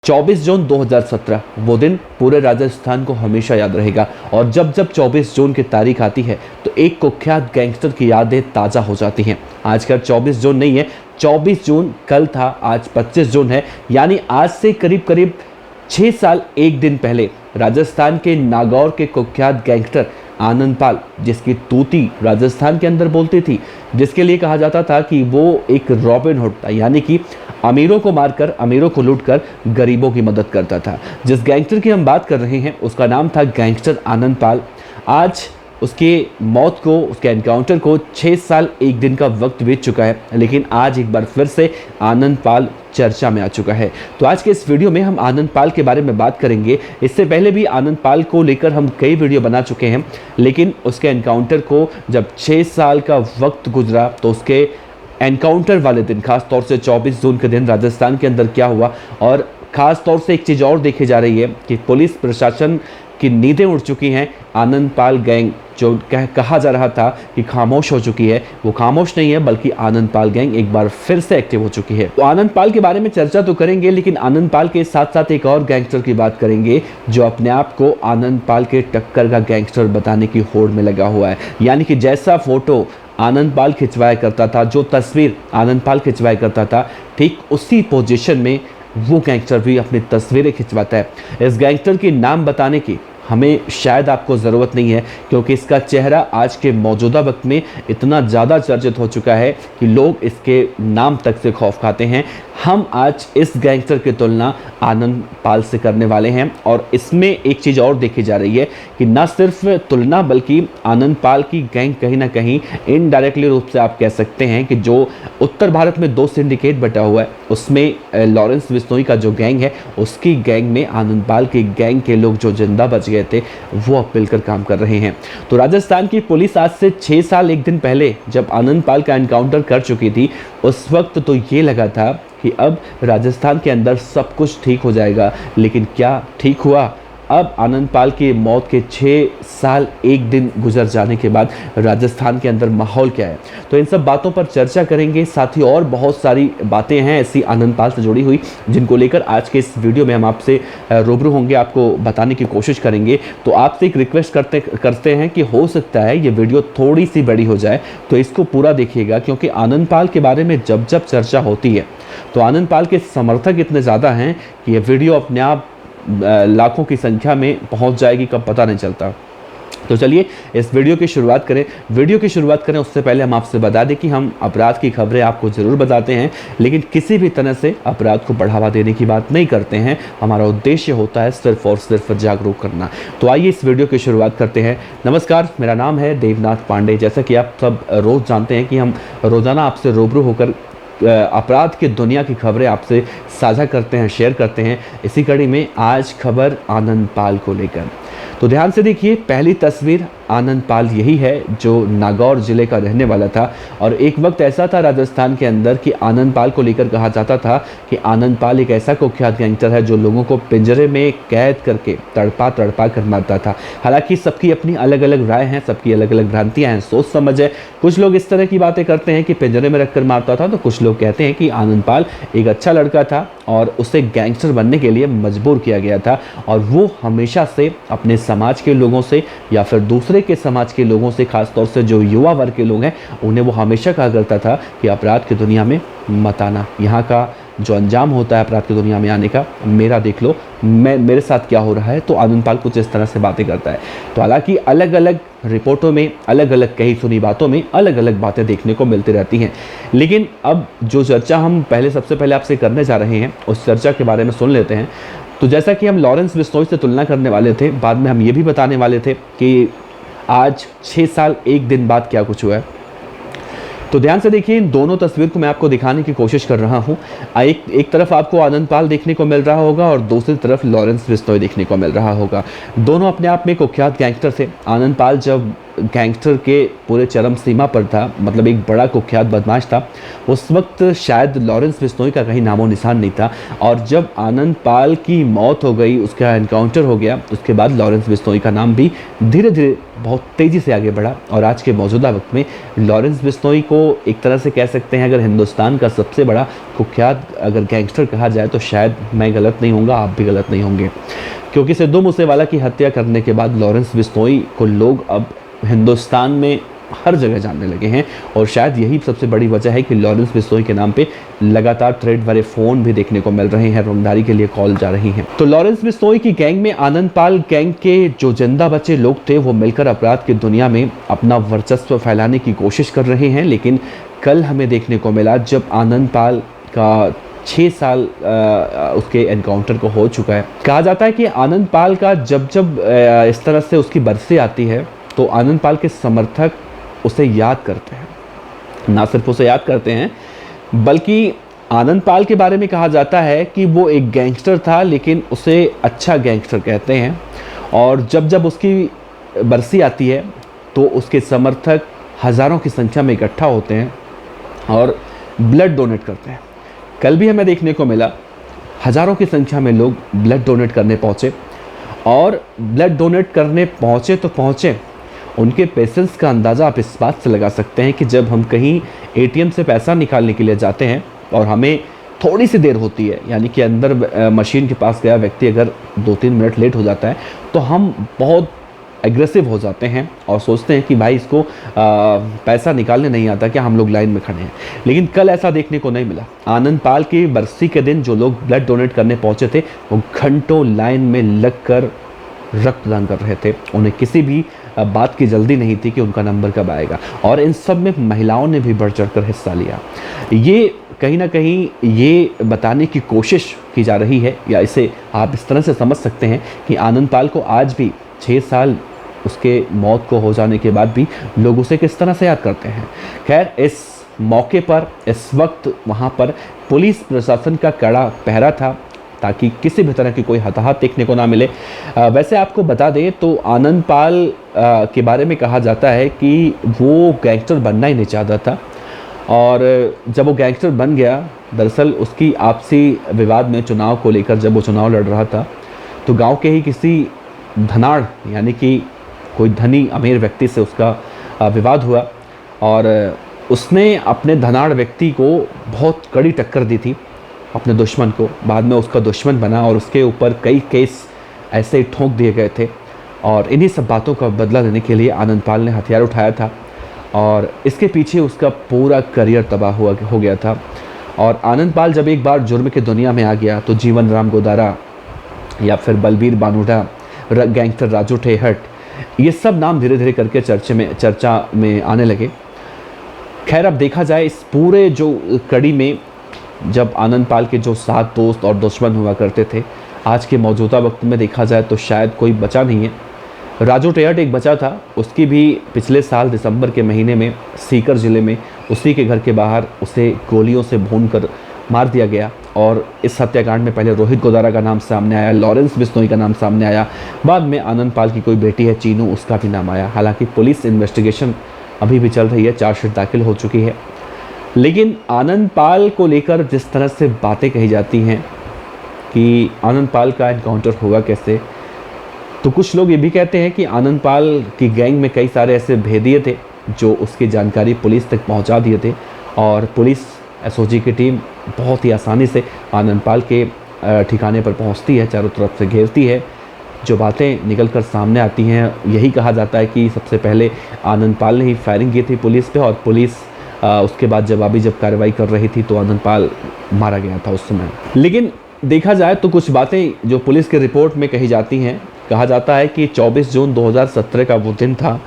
24 जून 2017 वो दिन पूरे राजस्थान को हमेशा याद रहेगा। और जब जब 24 जून की तारीख आती है तो एक कुख्यात गैंगस्टर की यादें ताज़ा हो जाती हैं। आजकल 24 जून नहीं है, 24 जून कल था, आज 25 जून है। यानी आज से करीब करीब 6 साल एक दिन पहले राजस्थान के नागौर के कुख्यात गैंगस्टर आनंद पाल, जिसकी तूती राजस्थान के अंदर बोलती थी, जिसके लिए कहा जाता था कि वो एक रॉबिन हुड था, यानी कि अमीरों को मारकर, अमीरों को लूटकर गरीबों की मदद करता था। जिस गैंगस्टर की हम बात कर रहे हैं उसका नाम था गैंगस्टर आनंद पाल। आज उसके मौत को, उसके एनकाउंटर को 6 साल एक दिन का वक्त बीत चुका है, लेकिन आज एक बार फिर से आनंद पाल चर्चा में आ चुका है। तो आज के इस वीडियो में हम आनंद पाल के बारे में बात करेंगे। इससे पहले भी आनंद पाल को लेकर हम कई वीडियो बना चुके हैं, लेकिन उसके एनकाउंटर को जब 6 साल का वक्त गुजरा तो उसके एनकाउंटर वाले दिन, खास तौर से 24 जून के दिन राजस्थान के अंदर क्या हुआ, और ख़ास तौर से एक चीज़ और देखी जा रही है कि पुलिस प्रशासन की नींदें उड़ चुकी हैं। आनंद पाल गैंग जो कहा जा रहा था कि खामोश हो चुकी है, वो खामोश नहीं है, बल्कि आनंद पाल गैंग एक बार फिर से एक्टिव हो चुकी है। तो आनंद पाल के बारे में चर्चा तो करेंगे, लेकिन आनंद पाल के साथ साथ एक और गैंगस्टर की बात करेंगे जो अपने आप को आनंद पाल के टक्कर का गैंगस्टर बताने की होड़ में लगा हुआ है। यानी कि जैसा फोटो आनंद पाल खिंचवाया करता था, जो तस्वीर आनंद पाल खिंचवाया करता था, ठीक उसी पोजीशन में वो गैंगस्टर भी अपनी तस्वीरें खिंचवाता है। इस गैंगस्टर के नाम बताने की हमें शायद आपको ज़रूरत नहीं है, क्योंकि इसका चेहरा आज के मौजूदा वक्त में इतना ज़्यादा चर्चित हो चुका है कि लोग इसके नाम तक से खौफ खाते हैं। हम आज इस गैंगस्टर की तुलना आनंद पाल से करने वाले हैं, और इसमें एक चीज़ और देखी जा रही है कि न सिर्फ तुलना, बल्कि आनंद पाल की गैंग कहीं ना कहीं इनडायरेक्टली रूप से आप कह सकते हैं कि जो उत्तर भारत में 2 सिंडिकेट बटा हुआ है, उसमें लॉरेंस बिश्नोई का जो गैंग है, उसकी गैंग में आनंद पाल की गैंग के लोग जो जिंदा बच गए थे वो अब मिलकर काम कर रहे हैं। तो राजस्थान की पुलिस आज से 6 साल एक दिन पहले जब आनंद पाल का एनकाउंटर कर चुकी थी, उस वक्त तो ये लगा था कि अब राजस्थान के अंदर सब कुछ ठीक हो जाएगा, लेकिन क्या ठीक हुआ? अब आनंद पाल की मौत के 6 साल एक दिन गुजर जाने के बाद राजस्थान के अंदर माहौल क्या है, तो इन सब बातों पर चर्चा करेंगे। साथ ही और बहुत सारी बातें हैं ऐसी आनंद पाल से जुड़ी हुई, जिनको लेकर आज के इस वीडियो में हम आपसे रूबरू होंगे, आपको बताने की कोशिश करेंगे। तो आपसे एक रिक्वेस्ट करते हैं कि हो सकता है ये वीडियो थोड़ी सी बड़ी हो जाए, तो इसको पूरा देखिएगा, क्योंकि आनंद पाल के बारे में जब जब चर्चा होती है तो आनंद पाल के समर्थक इतने ज़्यादा हैं कि ये वीडियो अपने आप लाखों की संख्या में पहुंच जाएगी, कब पता नहीं चलता। तो चलिए इस वीडियो की शुरुआत करें। उससे पहले हम आपसे बता दें कि हम अपराध की खबरें आपको ज़रूर बताते हैं, लेकिन किसी भी तरह से अपराध को बढ़ावा देने की बात नहीं करते हैं। हमारा उद्देश्य होता है सिर्फ और सिर्फ जागरूक करना। तो आइए इस वीडियो की शुरुआत करते हैं। नमस्कार, मेरा नाम है देवनाथ पांडे। जैसा कि आप सब रोज़ जानते हैं कि हम रोज़ाना आपसे रूबरू होकर अपराध की दुनिया की खबरें आपसे साझा करते हैं, शेयर करते हैं। इसी कड़ी में आज खबर आनंद पाल को लेकर। तो ध्यान से देखिए, पहली तस्वीर आनंद पाल यही है जो नागौर जिले का रहने वाला था। और एक वक्त ऐसा था राजस्थान के अंदर कि आनंद पाल को लेकर कहा जाता था कि आनंद पाल एक ऐसा कुख्यात गैंगस्टर है जो लोगों को पिंजरे में कैद करके तड़पा कर मारता था। हालांकि सबकी अपनी अलग अलग राय हैं, सबकी अलग अलग भ्रांतियां हैं, सोच समझ है। कुछ लोग इस तरह की बातें करते हैं कि पिंजरे में रखकर मारता था, तो कुछ लोग कहते हैं कि आनंद पाल एक अच्छा लड़का था और उसे गैंगस्टर बनने के लिए मजबूर किया गया था, और वो हमेशा से अपने समाज के लोगों से या फिर दूसरे के समाज के लोगों से, खासतौर से जो युवा वर्ग के लोग हैं, उन्हें वो हमेशा कहा करता था कि अपराध की दुनिया में मत आना। यहाँ का जो अंजाम होता है अपराध की दुनिया में आने का, मेरा देख लो, मेरे साथ क्या हो रहा है। तो आनंद पाल कुछ इस तरह से बातें करता है। तो हालांकि अलग अलग रिपोर्टों में, अलग अलग कही सुनी बातों में अलग अलग बातें देखने को मिलती रहती हैं, लेकिन अब जो चर्चा हम सबसे पहले आपसे करने जा रहे हैं, उस चर्चा के बारे में सुन लेते हैं। तो जैसा कि हम लॉरेंस बिश्नोई से तुलना करने वाले थे, बाद में हम ये भी बताने वाले थे कि आज 6 साल एक दिन बाद क्या कुछ हुआ है। तो ध्यान से देखिए, इन दोनों तस्वीर को मैं आपको दिखाने की कोशिश कर रहा हूँ। एक तरफ आपको आनंद पाल देखने को मिल रहा होगा और दूसरी तरफ लॉरेंस बिश्नोई देखने को मिल रहा होगा। दोनों अपने आप में कुख्यात गैंगस्टर थे। आनंद पाल जब गैंगस्टर के पूरे चरम सीमा पर था, मतलब एक बड़ा कुख्यात बदमाश था, उस वक्त शायद लॉरेंस बिश्नोई का कहीं नामो निशान नहीं था। और जब आनंद पाल की मौत हो गई, उसका एनकाउंटर हो गया, उसके बाद लॉरेंस बिश्नोई का नाम भी धीरे धीरे बहुत तेज़ी से आगे बढ़ा। और आज के मौजूदा वक्त में लॉरेंस बिश्नोई को एक तरह से कह सकते हैं, अगर हिंदुस्तान का सबसे बड़ा कुख्यात अगर गैंगस्टर कहा जाए तो शायद मैं गलत नहीं होऊंगा, आप भी गलत नहीं होंगे, क्योंकि सिद्धू मूसेवाला की हत्या करने के बाद लॉरेंस बिश्नोई को लोग अब हिंदुस्तान में हर जगह जानने लगे हैं। और शायद यही सबसे बड़ी वजह है कि लॉरेंस बिश्नोई के नाम पे लगातार थ्रेड भरे फ़ोन भी देखने को मिल रहे हैं, रंगदारी के लिए कॉल जा रही हैं। तो लॉरेंस बिश्नोई की गैंग में आनंद पाल गैंग के जो जिंदा बचे लोग थे वो मिलकर अपराध की दुनिया में अपना वर्चस्व फैलाने की कोशिश कर रहे हैं। लेकिन कल हमें देखने को मिला जब आनंद पाल का 6 साल उसके एनकाउंटर को हो चुका है। कहा जाता है कि आनंद पाल का जब जब इस तरह से उसकी बरसी आती है तो आनंद पाल के समर्थक उसे याद करते हैं, ना सिर्फ उसे याद करते हैं बल्कि आनंद पाल के बारे में कहा जाता है कि वो एक गैंगस्टर था, लेकिन उसे अच्छा गैंगस्टर कहते हैं। और जब जब उसकी बरसी आती है तो उसके समर्थक हज़ारों की संख्या में इकट्ठा होते हैं और ब्लड डोनेट करते हैं। कल भी हमें देखने को मिला हज़ारों की संख्या में लोग ब्लड डोनेट करने पहुँचे, और ब्लड डोनेट करने पहुँचे तो पहुँचे, उनके पेशेंस का अंदाज़ा आप इस बात से लगा सकते हैं कि जब हम कहीं एटीएम से पैसा निकालने के लिए जाते हैं और हमें थोड़ी सी देर होती है, यानी कि अंदर मशीन के पास गया व्यक्ति अगर 2-3 मिनट लेट हो जाता है तो हम बहुत एग्रेसिव हो जाते हैं और सोचते हैं कि भाई इसको पैसा निकालने नहीं आता क्या, हम लोग लाइन में खड़े हैं। लेकिन कल ऐसा देखने को नहीं मिला। आनंद पाल की बरसी के दिन जो लोग ब्लड डोनेट करने पहुंचे थे वो घंटों लाइन में लगकर रक्तदान कर रहे थे। उन्हें किसी भी बात की जल्दी नहीं थी कि उनका नंबर कब आएगा। और इन सब में महिलाओं ने भी बढ़ चढ़कर हिस्सा लिया। ये कहीं ना कहीं ये बताने की कोशिश की जा रही है, या इसे आप इस तरह से समझ सकते हैं कि आनंद पाल को आज भी 6 साल उसके मौत को हो जाने के बाद भी लोग उसे किस तरह से याद करते हैं। खैर, इस मौके पर इस वक्त वहाँ पर पुलिस प्रशासन का कड़ा पहरा था ताकि किसी भी तरह की कोई हताहत देखने को ना मिले। वैसे आपको बता दें तो आनंद पाल के बारे में कहा जाता है कि वो गैंगस्टर बनना ही नहीं चाहता था, और जब वो गैंगस्टर बन गया, दरअसल उसकी आपसी विवाद में चुनाव को लेकर जब वो चुनाव लड़ रहा था तो गांव के ही किसी धनाढ़ यानी कि कोई धनी अमीर व्यक्ति से उसका विवाद हुआ, और उसने अपने धनाढ़ व्यक्ति को बहुत कड़ी टक्कर दी थी, अपने दुश्मन को। बाद में उसका दुश्मन बना और उसके ऊपर कई केस ऐसे ही ठोंक दिए गए थे। और इन्हीं सब बातों का बदला लेने के लिए आनंद पाल ने हथियार उठाया था, और इसके पीछे उसका पूरा करियर तबाह हो गया था। और आनंद पाल जब एक बार जुर्म की दुनिया में आ गया तो जीवन राम गोदारा या फिर बलबीर बानुड़ा, गैंगस्टर राजू ठेहट, ये सब नाम धीरे धीरे करके चर्चा में आने लगे। खैर, अब देखा जाए इस पूरे जो कड़ी में जब आनंद पाल के जो 7 दोस्त और दुश्मन हुआ करते थे, आज के मौजूदा वक्त में देखा जाए तो शायद कोई बचा नहीं है। राजू टेहट एक बचा था, उसकी भी पिछले साल दिसंबर के महीने में सीकर ज़िले में उसी के घर के बाहर उसे गोलियों से भूनकर मार दिया गया। और इस हत्याकांड में पहले रोहित गोदारा का नाम सामने आया, लॉरेंस बिश्नोई का नाम सामने आया, बाद में आनंद पाल की कोई बेटी है चीनू, उसका भी नाम आया। हालांकि पुलिस इन्वेस्टिगेशन अभी भी चल रही है, चार्जशीट दाखिल हो चुकी है। लेकिन आनंद पाल को लेकर जिस तरह से बातें कही जाती हैं कि आनंद पाल का एनकाउंटर होगा कैसे, तो कुछ लोग ये भी कहते हैं कि आनंद पाल की गैंग में कई सारे ऐसे भेदिए थे जो उसकी जानकारी पुलिस तक पहुंचा दिए थे, और पुलिस एसओजी की टीम बहुत ही आसानी से आनंद पाल के ठिकाने पर पहुंचती है, चारों तरफ से घेरती है। जो बातें निकल कर सामने आती हैं, यही कहा जाता है कि सबसे पहले आनंद पाल ने ही फायरिंग की थी पुलिस पे, और पुलिस उसके बाद जब कार्रवाई कर रही थी तो आनंद पाल मारा गया था उस समय। लेकिन देखा जाए तो कुछ बातें जो पुलिस के रिपोर्ट में कही जाती हैं, कहा जाता है कि 24 जून 2017 का वो दिन था।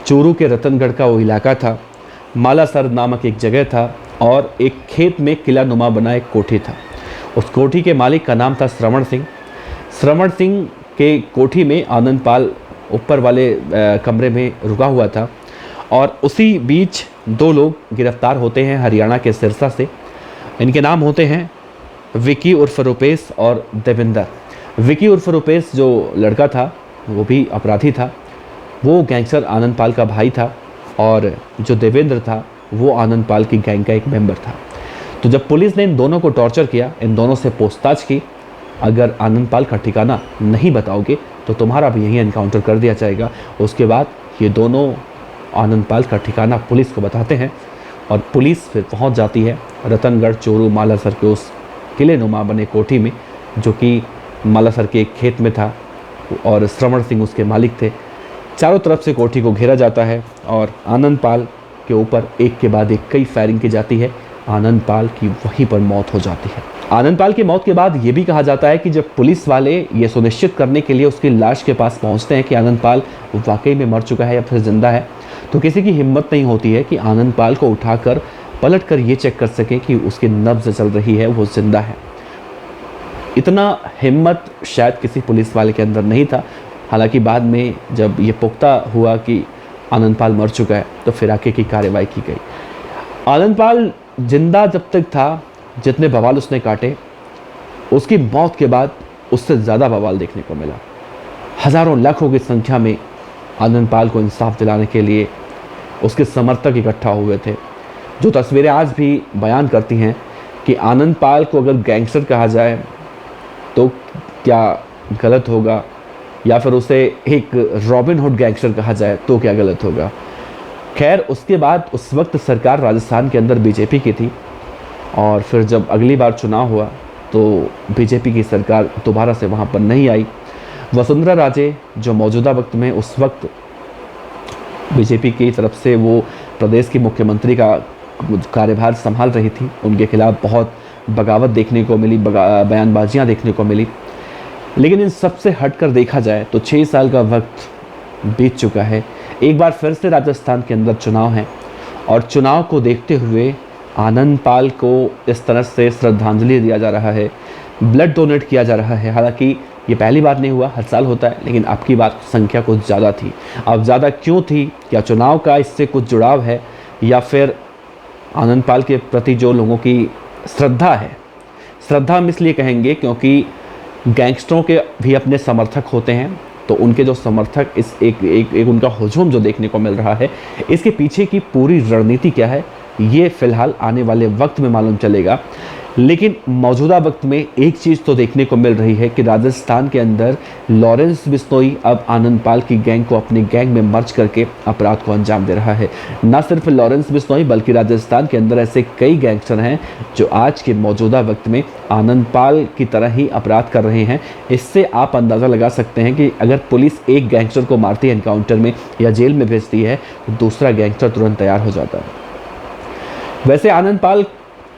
चूरू के रतनगढ़ का वो इलाका था, मालासर नामक एक जगह था, और एक खेत में किला नुमा बना एक कोठी था। उस कोठी के मालिक का नाम था श्रवण सिंह। श्रवण सिंह के कोठी में आनंद पाल ऊपर वाले कमरे में रुका हुआ था, और उसी बीच 2 लोग गिरफ्तार होते हैं हरियाणा के सिरसा से। इनके नाम होते हैं विकी उर्फ रुपेश और देविंदर। विकी उर्फ रुपेश जो लड़का था वो भी अपराधी था, वो गैंगस्टर आनंद पाल का भाई था और जो देवेंद्र था वो आनंद पाल की गैंग का एक मेंबर था। तो जब पुलिस ने इन दोनों को टॉर्चर किया, इन दोनों से पूछताछ की, अगर आनंद पाल का ठिकाना नहीं बताओगे तो तुम्हारा भी यहीं एनकाउंटर कर दिया जाएगा। उसके बाद ये दोनों आनंद पाल का ठिकाना पुलिस को बताते हैं और पुलिस फिर पहुंच जाती है रतनगढ़ चोरू मालासर के उस किले नुमा बने कोठी में, जो कि मालासर के एक खेत में था और श्रवण सिंह उसके मालिक थे। चारों तरफ से कोठी को घेरा जाता है और आनंद पाल के ऊपर एक के बाद एक कई फायरिंग की जाती है। आनंद पाल की वहीं पर मौत हो जाती है। आनंद पाल की मौत के बाद ये भी कहा जाता है कि जब पुलिस वाले ये सुनिश्चित करने के लिए उसकी लाश के पास पहुंचते हैं कि आनंद पाल वाकई में मर चुका है या फिर जिंदा है, तो किसी की हिम्मत नहीं होती है कि आनंद पाल को उठाकर पलट कर ये चेक कर सके कि उसकी नब्ज़ चल रही है, वो जिंदा है। इतना हिम्मत शायद किसी पुलिस वाले के अंदर नहीं था। हालांकि बाद में जब ये पुख्ता हुआ कि आनंद पाल मर चुका है तो फिर आगे की कार्रवाई की गई। आनंद पाल जिंदा जब तक था, जितने बवाल उसने काटे, उसकी मौत के बाद उससे ज़्यादा बवाल देखने को मिला। हज़ारों लाखों की संख्या में आनंद पाल को इंसाफ दिलाने के लिए उसके समर्थक इकट्ठा हुए थे, जो तस्वीरें आज भी बयान करती हैं कि आनंद पाल को अगर गैंगस्टर कहा जाए तो क्या गलत होगा, या फिर उसे एक रॉबिन हुड गैंगस्टर कहा जाए तो क्या गलत होगा। खैर, उसके बाद उस वक्त सरकार राजस्थान के अंदर बीजेपी की थी और फिर जब अगली बार चुनाव हुआ तो बीजेपी की सरकार दोबारा से वहाँ पर नहीं आई। वसुंधरा राजे जो मौजूदा वक्त में उस वक्त बीजेपी की तरफ से वो प्रदेश की मुख्यमंत्री का कार्यभार संभाल रही थी, उनके खिलाफ बहुत बगावत देखने को मिली, बयानबाजियाँ देखने को मिली। लेकिन इन सब से हटकर देखा जाए तो 6 साल का वक्त बीत चुका है। एक बार फिर से राजस्थान के अंदर चुनाव है और चुनाव को देखते हुए आनंद पाल को इस तरह से श्रद्धांजलि दिया जा रहा है, ब्लड डोनेट किया जा रहा है। हालांकि ये पहली बार नहीं हुआ, हर साल होता है, लेकिन अब की बार संख्या कुछ ज़्यादा थी। अब ज़्यादा क्यों थी? क्या चुनाव का इससे कुछ जुड़ाव है या फिर आनंद पाल के प्रति जो लोगों की श्रद्धा है? श्रद्धा हम इसलिए कहेंगे क्योंकि गैंगस्टरों के भी अपने समर्थक होते हैं, तो उनके जो समर्थक इस एक उनका हुजूम जो देखने को मिल रहा है, इसके पीछे की पूरी रणनीति क्या है ये फ़िलहाल आने वाले वक्त में मालूम चलेगा। लेकिन मौजूदा वक्त में एक चीज़ तो देखने को मिल रही है कि राजस्थान के अंदर लॉरेंस बिश्नोई अब आनंद पाल की गैंग को अपनी गैंग में मर्ज करके अपराध को अंजाम दे रहा है। न सिर्फ लॉरेंस बिश्नोई बल्कि राजस्थान के अंदर ऐसे कई गैंगस्टर हैं जो आज के मौजूदा वक्त में आनंद पाल की तरह ही अपराध कर रहे हैं। इससे आप अंदाज़ा लगा सकते हैं कि अगर पुलिस एक गैंगस्टर को मारती है एनकाउंटर में या जेल में भेजती है तो दूसरा गैंगस्टर तुरंत तैयार हो जाता है। वैसे आनंद पाल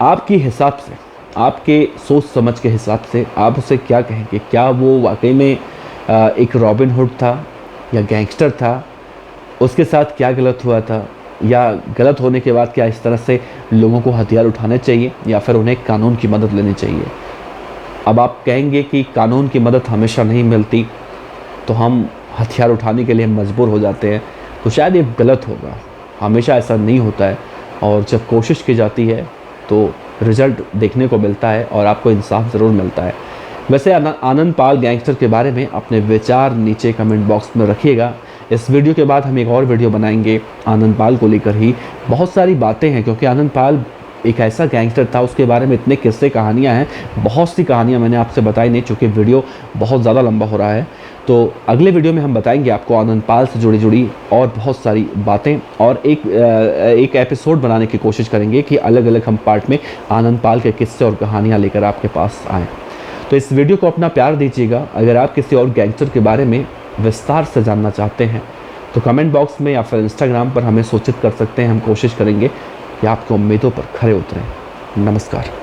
आपके हिसाब से, आपके सोच समझ के हिसाब से आप उसे क्या कहेंगे? क्या वो वाकई में एक रॉबिन हुड था या गैंगस्टर था? उसके साथ क्या गलत हुआ था, या गलत होने के बाद क्या इस तरह से लोगों को हथियार उठाने चाहिए या फिर उन्हें कानून की मदद लेनी चाहिए? अब आप कहेंगे कि कानून की मदद हमेशा नहीं मिलती तो हम हथियार उठाने के लिए मजबूर हो जाते हैं, तो शायद ये गलत होगा। हमेशा ऐसा नहीं होता है और जब कोशिश की जाती है तो रिजल्ट देखने को मिलता है और आपको इंसाफ ज़रूर मिलता है। वैसे आनंद पाल गैंगस्टर के बारे में अपने विचार नीचे कमेंट बॉक्स में रखिएगा। इस वीडियो के बाद हम एक और वीडियो बनाएंगे आनंद पाल को लेकर ही। बहुत सारी बातें हैं क्योंकि आनंद पाल एक ऐसा गैंगस्टर था, उसके बारे में इतने किस्से कहानियाँ हैं, बहुत सी कहानियाँ मैंने आपसे बताई नहीं, चूँकि वीडियो बहुत ज़्यादा लंबा हो रहा है। तो अगले वीडियो में हम बताएंगे आपको आनंद पाल से जुड़ी और बहुत सारी बातें, और एक एपिसोड बनाने की कोशिश करेंगे कि अलग अलग हम पार्ट में आनंद पाल के किस्से और कहानियाँ लेकर आपके पास आएँ। तो इस वीडियो को अपना प्यार दीजिएगा। अगर आप किसी और गैंगस्टर के बारे में विस्तार से जानना चाहते हैं तो कमेंट बॉक्स में या फिर इंस्टाग्राम पर हमें सूचित कर सकते हैं। हम कोशिश करेंगे कि आपकी उम्मीदों पर खरे उतरें। नमस्कार।